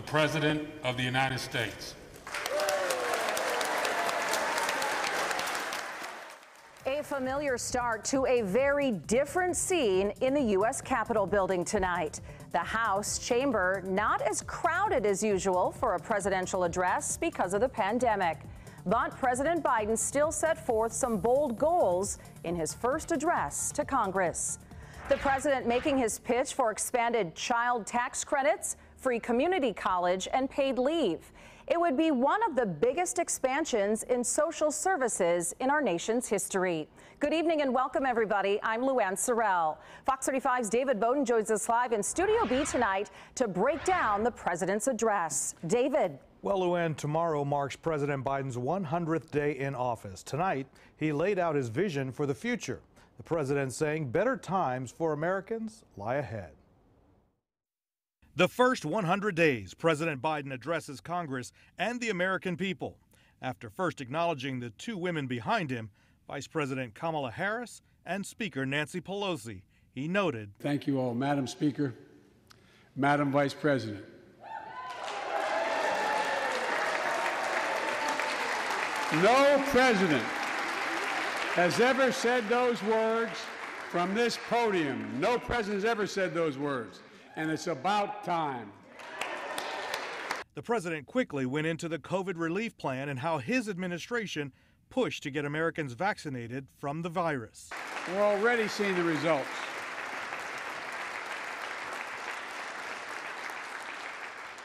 the President of the United States. A familiar start to a very different scene in the U.S. Capitol building tonight. The House chamber not as crowded as usual for a presidential address because of the pandemic. But President Biden still set forth some bold goals in his first address to Congress. The president making his pitch for expanded child tax credits, free community college, and paid leave. It would be one of the biggest expansions in social services in our nation's history. Good evening and welcome, everybody. I'm Luann Sorrell. Fox 35's David Bowden joins us live in Studio B tonight to break down the president's address. David. Well, Luann, tomorrow marks President Biden's 100th day in office. Tonight, he laid out his vision for the future. The president saying better times for Americans lie ahead. The first 100 days, President Biden addresses Congress and the American people. After first acknowledging the two women behind him, Vice President Kamala Harris and Speaker Nancy Pelosi, he noted, "Thank you all, Madam Speaker, Madam Vice President. No president has ever said those words from this podium. No president has ever said those words. And it's about time." The president quickly went into the COVID relief plan and how his administration pushed to get Americans vaccinated from the virus. We're already seeing the results.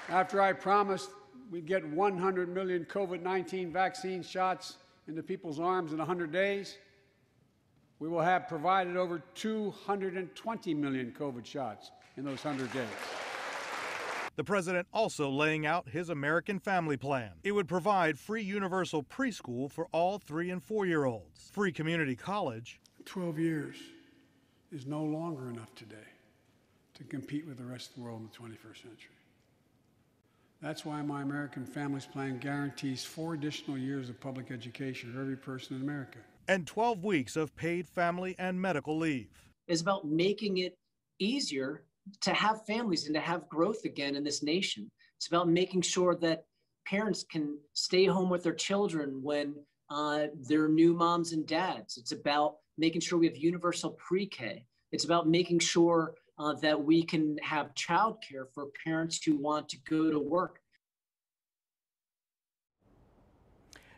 After I promised we'd get 100 million COVID-19 vaccine shots into people's arms in 100 days, we will have provided over 220 million COVID shots in those 100 days. The president also laying out his American Family Plan. It would provide free universal preschool for all 3- and 4-year-olds, free community college. 12 years is no longer enough today to compete with the rest of the world in the 21st century. That's why my American Families Plan guarantees 4 additional years of public education for every person in America. And 12 weeks of paid family and medical leave. It's about making it easier to have families and to have growth again in this nation. It's about making sure that parents can stay home with their children when they're new moms and dads. It's about making sure we have universal pre-K. It's about making sure that we can have childcare for parents who want to go to work.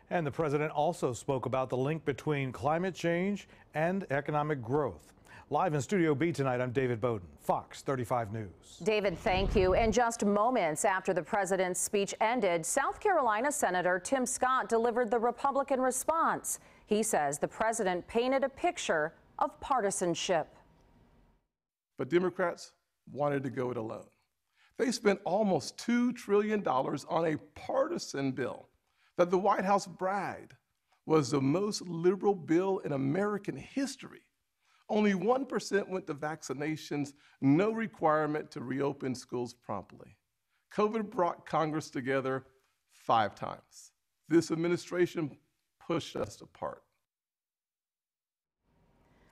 And the president also spoke about the link between climate change and economic growth. Live in Studio B tonight, I'm David Bowden, Fox 35 News. David, thank you. And just moments after the president's speech ended, South Carolina Senator Tim Scott delivered the Republican response. He says the president painted a picture of partisanship. But Democrats wanted to go it alone. They spent almost $2 trillion on a partisan bill that the White House bragged was the most liberal bill in American history. Only 1% went to vaccinations, no requirement to reopen schools promptly. COVID brought Congress together 5 times. This administration pushed us apart.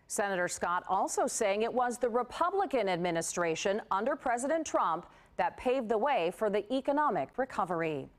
Senator Scott also saying it was the Republican administration under President Trump that paved the way for the economic recovery.